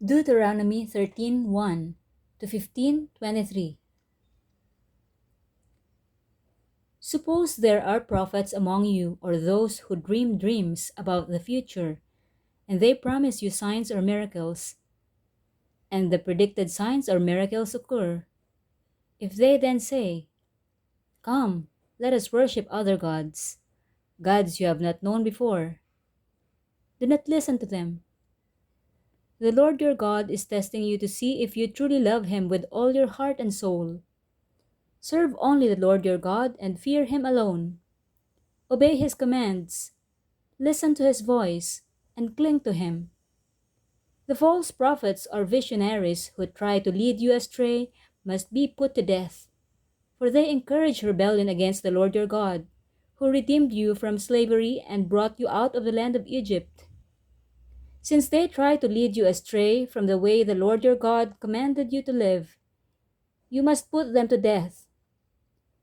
Deuteronomy 13:1 to 15:23. Suppose there are prophets among you, or those who dream dreams about the future, and they promise you signs or miracles, and the predicted signs or miracles occur. If they then say, "Come, let us worship other gods, gods you have not known before," do not listen to them. The Lord your God is testing you to see if you truly love Him with all your heart and soul. Serve only the Lord your God and fear Him alone. Obey His commands, listen to His voice, and cling to Him. The false prophets or visionaries who try to lead you astray must be put to death, for they encourage rebellion against the Lord your God, who redeemed you from slavery and brought you out of the land of Egypt. Since they try to lead you astray from the way the Lord your God commanded you to live, you must put them to death.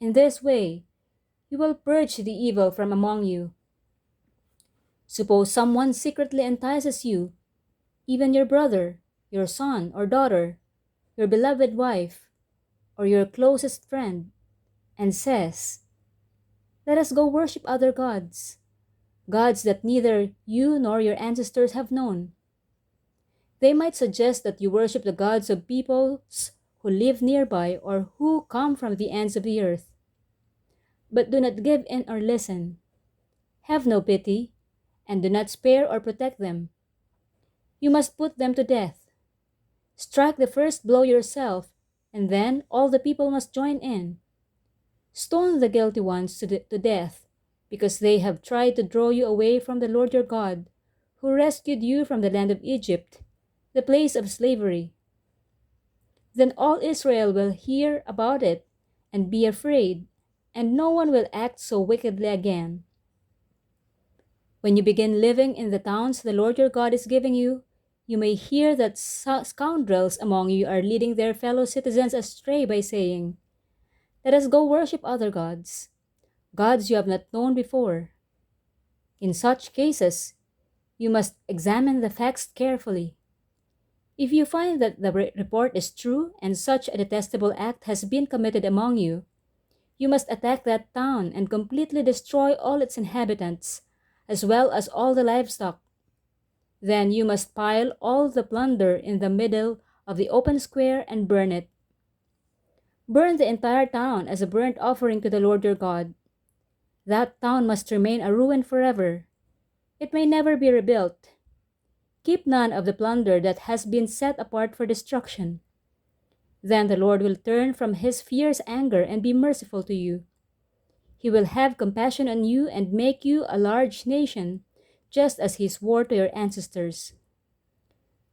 In this way, you will purge the evil from among you. Suppose someone secretly entices you, even your brother, your son or daughter, your beloved wife, or your closest friend, and says, "Let us go worship other gods, gods that neither you nor your ancestors have known." They might suggest that you worship the gods of peoples who live nearby or who come from the ends of the earth. But do not give in or listen. Have no pity, and do not spare or protect them. You must put them to death. Strike the first blow yourself, and then all the people must join in. Stone the guilty ones to death, because they have tried to draw you away from the Lord your God, who rescued you from the land of Egypt, the place of slavery. Then all Israel will hear about it and be afraid, and no one will act so wickedly again. When you begin living in the towns the Lord your God is giving you, you may hear that scoundrels among you are leading their fellow citizens astray by saying, "Let us go worship other gods, gods you have not known before." In such cases, you must examine the facts carefully. If you find that the report is true and such a detestable act has been committed among you, you must attack that town and completely destroy all its inhabitants, as well as all the livestock. Then you must pile all the plunder in the middle of the open square and burn it. Burn the entire town as a burnt offering to the Lord your God. That town must remain a ruin forever. It may never be rebuilt. Keep none of the plunder that has been set apart for destruction. Then the Lord will turn from His fierce anger and be merciful to you. He will have compassion on you and make you a large nation, just as He swore to your ancestors.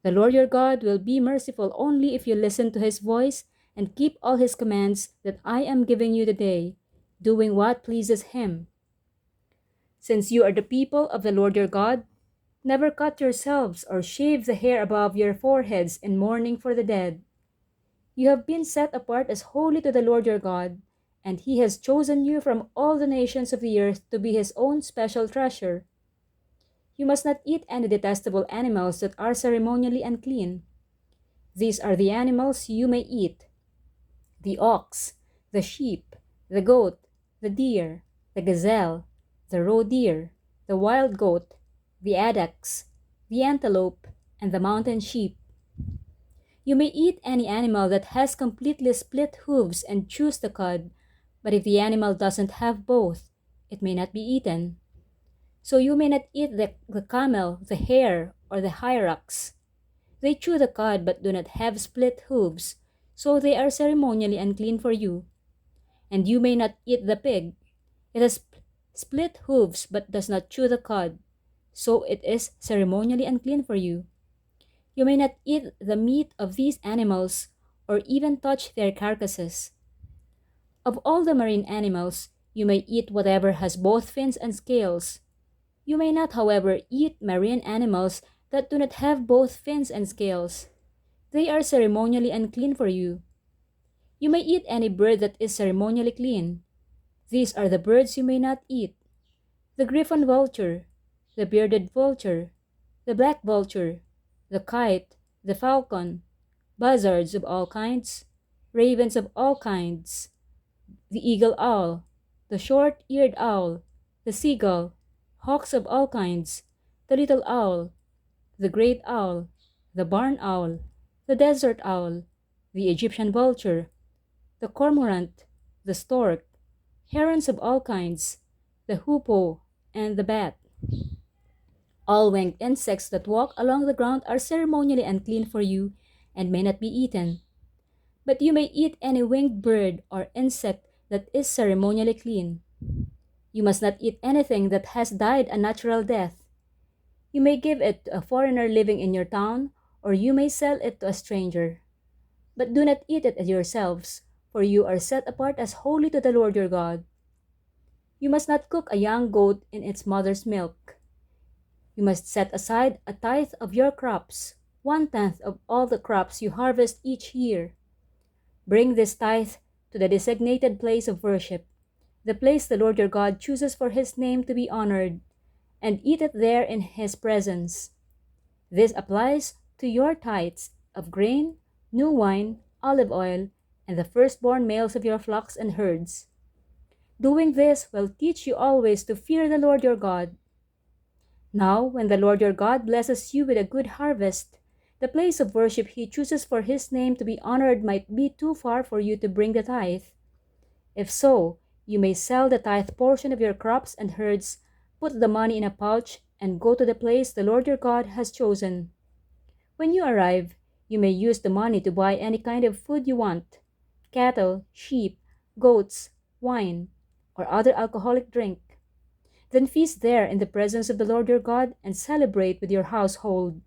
The Lord your God will be merciful only if you listen to His voice and keep all His commands that I am giving you today, doing what pleases Him. Since you are the people of the Lord your God, never cut yourselves or shave the hair above your foreheads in mourning for the dead. You have been set apart as holy to the Lord your God, and He has chosen you from all the nations of the earth to be His own special treasure. You must not eat any detestable animals that are ceremonially unclean. These are the animals you may eat: the ox, the sheep, the goat, the deer, the gazelle, the roe deer, the wild goat, the addax, the antelope, and the mountain sheep. You may eat any animal that has completely split hooves and chews the cud, but if the animal doesn't have both, it may not be eaten. So you may not eat the camel, the hare, or the hyrax. They chew the cud but do not have split hooves, so they are ceremonially unclean for you. And you may not eat the pig. It has split hooves but does not chew the cud, so it is ceremonially unclean for you. You may not eat the meat of these animals or even touch their carcasses. Of all the marine animals, you may eat whatever has both fins and scales. You may not, however, eat marine animals that do not have both fins and scales. They are ceremonially unclean for you. You may eat any bird that is ceremonially clean. These are the birds you may not eat: the griffon vulture, the bearded vulture, the black vulture, the kite, the falcon, buzzards of all kinds, ravens of all kinds, the eagle owl, the short-eared owl, the seagull, hawks of all kinds, the little owl, the great owl, the barn owl, the desert owl, the Egyptian vulture, the cormorant, the stork, herons of all kinds, the hoopoe, and the bat. All winged insects that walk along the ground are ceremonially unclean for you and may not be eaten. But you may eat any winged bird or insect that is ceremonially clean. You must not eat anything that has died a natural death. You may give it to a foreigner living in your town, or you may sell it to a stranger. But do not eat it yourselves, for you are set apart as holy to the Lord your God. You must not cook a young goat in its mother's milk. You must set aside a tithe of your crops, 1/10 of all the crops you harvest each year. Bring this tithe to the designated place of worship, the place the Lord your God chooses for his name to be honored, and eat it there in his presence. This applies to your tithes of grain, new wine, olive oil, and the firstborn males of your flocks and herds. Doing this will teach you always to fear the Lord your God. Now, when the Lord your God blesses you with a good harvest, the place of worship he chooses for his name to be honored might be too far for you to bring the tithe. If so, you may sell the tithe portion of your crops and herds, put the money in a pouch, and go to the place the Lord your God has chosen. When you arrive, you may use the money to buy any kind of food you want: cattle, sheep, goats, wine, or other alcoholic drink. Then feast there in the presence of the Lord your God and celebrate with your household.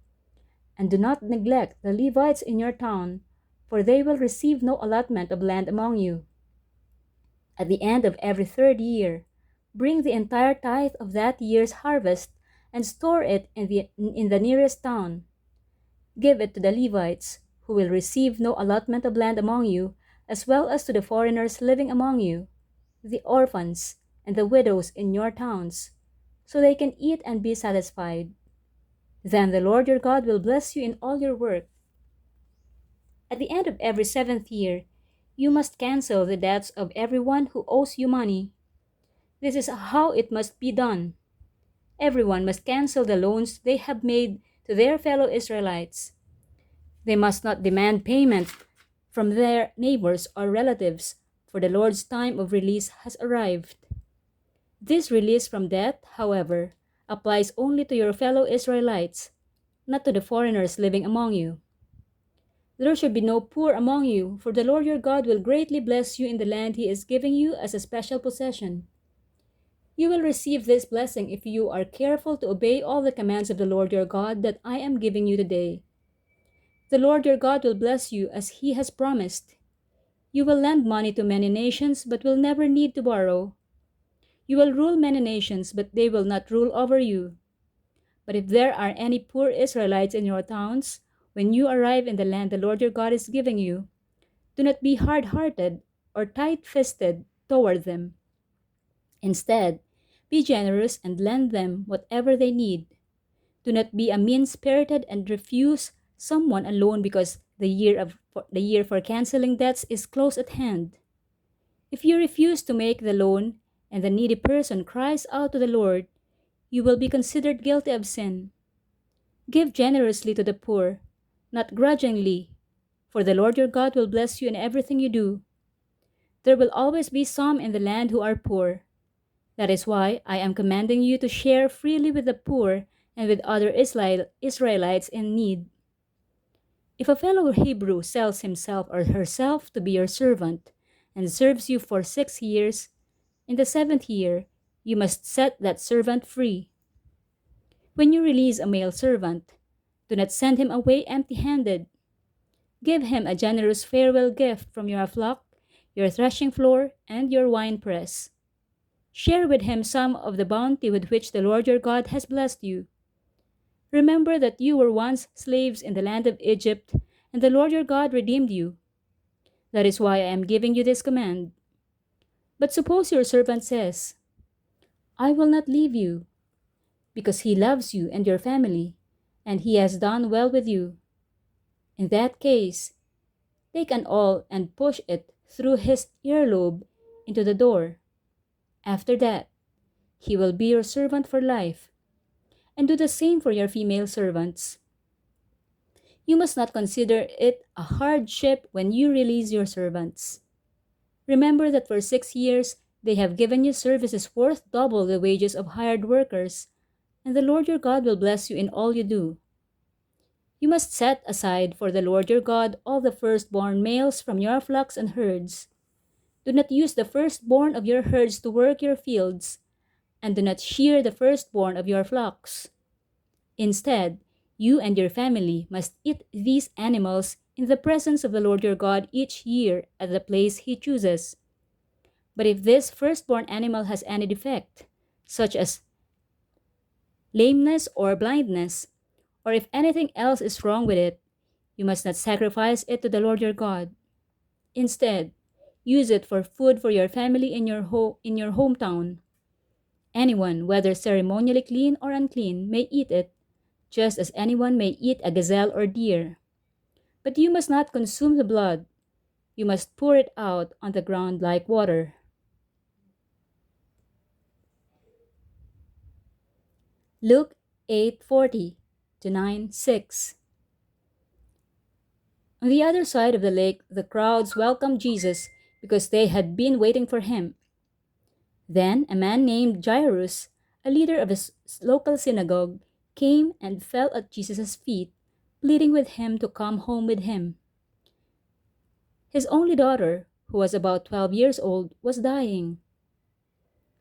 And do not neglect the Levites in your town, for they will receive no allotment of land among you. At the end of every third year, bring the entire tithe of that year's harvest and store it in the nearest town. Give it to the Levites, who will receive no allotment of land among you, as well as to the foreigners living among you, the orphans, and the widows in your towns, so they can eat and be satisfied. Then the Lord your God will bless you in all your work. At the end of every seventh year, you must cancel the debts of everyone who owes you money. This is how it must be done. Everyone must cancel the loans they have made to their fellow Israelites. They must not demand payment from their neighbors or relatives, for the Lord's time of release has arrived. This release from debt, however, applies only to your fellow Israelites, not to the foreigners living among you. There should be no poor among you, for the Lord your God will greatly bless you in the land he is giving you as a special possession. You will receive this blessing if you are careful to obey all the commands of the Lord your God that I am giving you today. The Lord your God will bless you as he has promised. You will lend money to many nations, but will never need to borrow. You will rule many nations, but they will not rule over you. But if there are any poor Israelites in your towns, when you arrive in the land the Lord your God is giving you, do not be hard-hearted or tight-fisted toward them. Instead, be generous and lend them whatever they need. Do not be a mean-spirited and refuse someone a loan because the year for canceling debts is close at hand. If you refuse to make the loan and the needy person cries out to the Lord, you will be considered guilty of sin. Give generously to the poor, not grudgingly, for the Lord your God will bless you in everything you do. There will always be some in the land who are poor. That is why I am commanding you to share freely with the poor and with other Israelites in need. If a fellow Hebrew sells himself or herself to be your servant and serves you for 6 years, in the 7th year you must set that servant free. When you release a male servant, do not send him away empty-handed. Give him a generous farewell gift from your flock, your threshing floor, and your winepress. Share with him some of the bounty with which the Lord your God has blessed you. Remember that you were once slaves in the land of Egypt, and the Lord your God redeemed you. That is why I am giving you this command. But suppose your servant says, I will not leave you, because he loves you and your family, and he has done well with you. In that case, take an awl and push it through his earlobe into the door. After that, he will be your servant for life. And do the same for your female servants. You must not consider it a hardship when you release your servants. Remember that for 6 years they have given you services worth double the wages of hired workers, and the Lord your God will bless you in all you do. You must set aside for the Lord your God all the firstborn males from your flocks and herds. Do not use the firstborn of your herds to work your fields, and do not shear the firstborn of your flocks. Instead, you and your family must eat these animals in the presence of the Lord your God each year at the place he chooses. But if this firstborn animal has any defect, such as lameness or blindness, or if anything else is wrong with it, you must not sacrifice it to the Lord your God. Instead, use it for food for your family in your hometown. Anyone, whether ceremonially clean or unclean, may eat it, just as anyone may eat a gazelle or deer. But you must not consume the blood. You must pour it out on the ground like water. Luke 8:40 to 9:6. On the other side of the lake, the crowds welcomed Jesus because they had been waiting for him. Then a man named Jairus, a leader of the local synagogue, came and fell at Jesus' feet, pleading with him to come home with him. His only daughter, who was about 12 years old, was dying.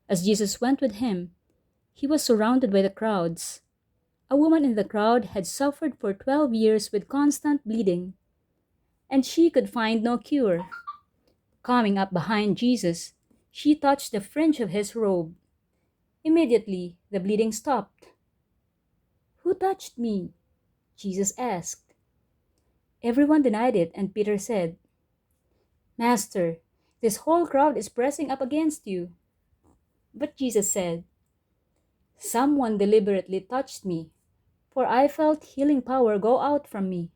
As Jesus went with him, he was surrounded by the crowds. A woman in the crowd had suffered for 12 years with constant bleeding, and she could find no cure. Coming up behind Jesus, she touched the fringe of his robe. Immediately, the bleeding stopped. "Who touched me?" Jesus asked. Everyone denied it, and Peter said, "Master, this whole crowd is pressing up against you." But Jesus said, "Someone deliberately touched me, for I felt healing power go out from me."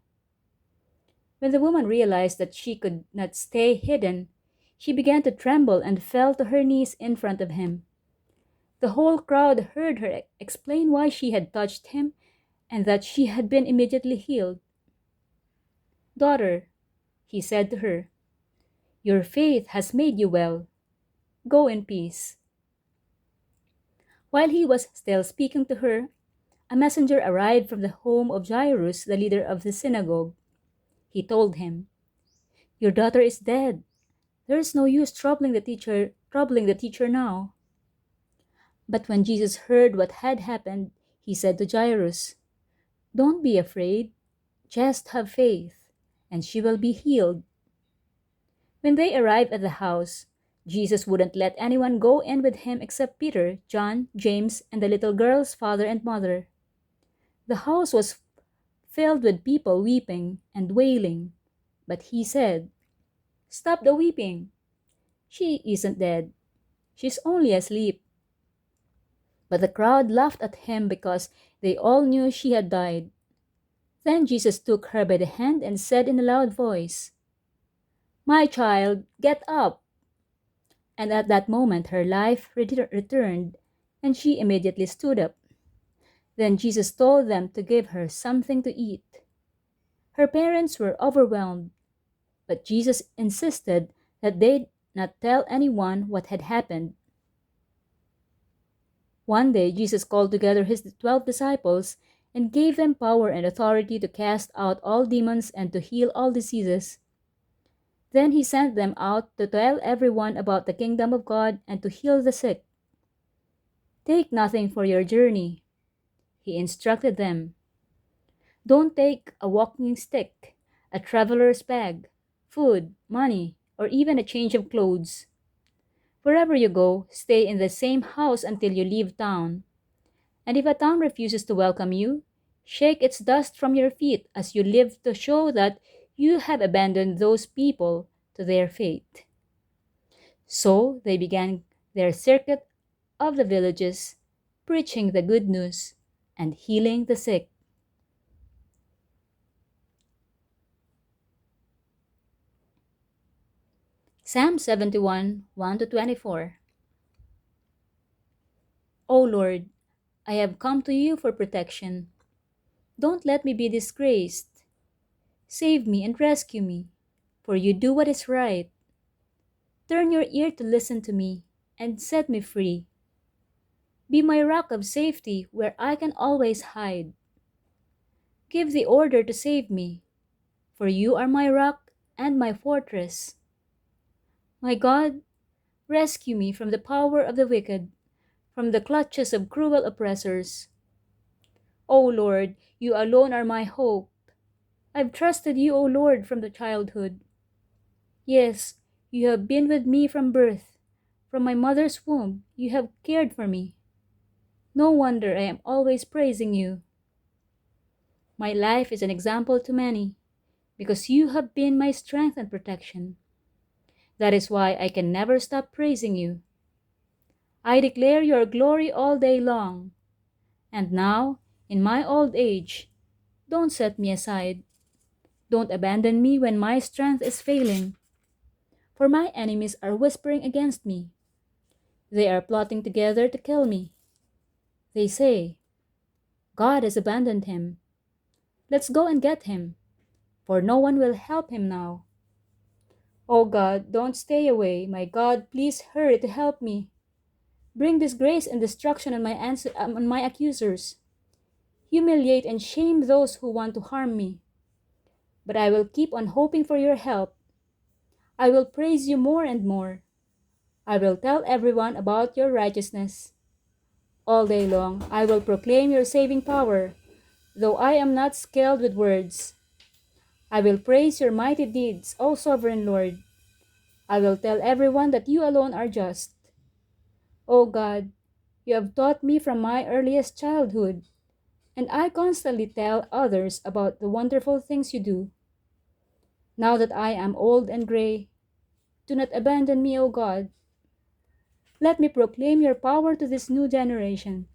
When the woman realized that she could not stay hidden, she began to tremble and fell to her knees in front of him. The whole crowd heard her explain why she had touched him and that she had been immediately healed. "Daughter," he said to her, "your faith has made you well. Go in peace." While he was still speaking to her, a messenger arrived from the home of Jairus, the leader of the synagogue. He told him, "Your daughter is dead. There is no use troubling the teacher now." But when Jesus heard what had happened, he said to Jairus, "Don't be afraid. Just have faith, and she will be healed." When they arrived at the house, Jesus wouldn't let anyone go in with him except Peter, John, James, and the little girl's father and mother. The house was filled with people weeping and wailing, but he said, "Stop the weeping. She isn't dead. She's only asleep." But the crowd laughed at him because they all knew she had died. Then Jesus took her by the hand and said in a loud voice, "My child, get up." And at that moment her life returned, and she immediately stood up. Then Jesus told them to give her something to eat. Her parents were overwhelmed, but Jesus insisted that they not tell anyone what had happened. One day Jesus called together his 12 disciples and gave them power and authority to cast out all demons and to heal all diseases. Then he sent them out to tell everyone about the kingdom of God and to heal the sick. "Take nothing for your journey," he instructed them. "Don't take a walking stick, a traveler's bag, food, money, or even a change of clothes. Wherever you go, stay in the same house until you leave town. And if a town refuses to welcome you, shake its dust from your feet as you leave to show that you have abandoned those people to their fate." So they began their circuit of the villages, preaching the good news and healing the sick. Psalm 71, 1 to 24. O Lord, I have come to you for protection. Don't let me be disgraced. Save me and rescue me, for you do what is right. Turn your ear to listen to me and set me free. Be my rock of safety where I can always hide. Give the order to save me, for you are my rock and my fortress. My God, rescue me from the power of the wicked, from the clutches of cruel oppressors. O Lord, you alone are my hope. I've trusted you, O Lord, from the childhood. Yes, you have been with me from birth. From my mother's womb, you have cared for me. No wonder I am always praising you. My life is an example to many, because you have been my strength and protection. That is why I can never stop praising you. I declare your glory all day long. And now, in my old age, don't set me aside. Don't abandon me when my strength is failing. For my enemies are whispering against me. They are plotting together to kill me. They say, God has abandoned him. Let's go and get him, for no one will help him now. Oh God, don't stay away. My God, please hurry to help me. Bring disgrace and destruction on my accusers. Humiliate and shame those who want to harm me. But I will keep on hoping for your help. I will praise you more and more. I will tell everyone about your righteousness. All day long, I will proclaim your saving power, though I am not skilled with words. I will praise your mighty deeds, O sovereign Lord. I will tell everyone that you alone are just. O God, you have taught me from my earliest childhood, and I constantly tell others about the wonderful things you do. Now that I am old and gray, do not abandon me, O God. Let me proclaim your power to this new generation,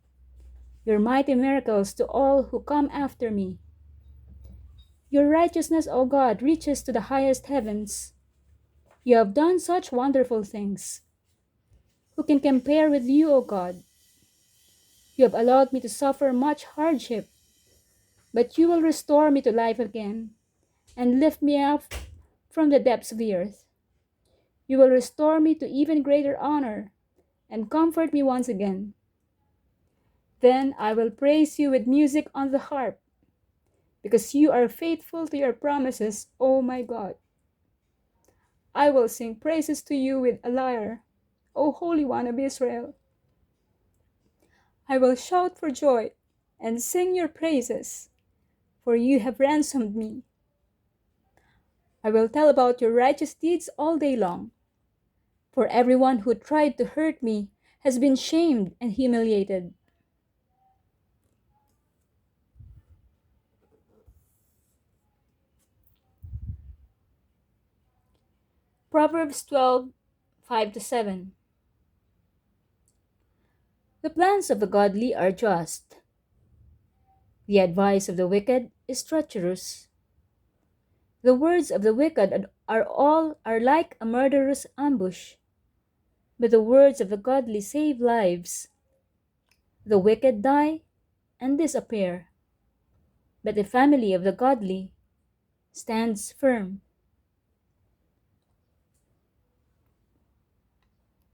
your mighty miracles to all who come after me. Your righteousness, O God, reaches to the highest heavens. You have done such wonderful things. Who can compare with you, O God? You have allowed me to suffer much hardship, but you will restore me to life again and lift me up from the depths of the earth. You will restore me to even greater honor and comfort me once again. Then I will praise you with music on the harp, because you are faithful to your promises, O my God. I will sing praises to you with a lyre, O Holy One of Israel. I will shout for joy and sing your praises, for you have ransomed me. I will tell about your righteous deeds all day long, for everyone who tried to hurt me has been shamed and humiliated. Proverbs 12, 5 to 7. The plans of the godly are just. The advice of the wicked is treacherous. The words of the wicked are like a murderous ambush, but the words of the godly save lives. The wicked die and disappear, but the family of the godly stands firm.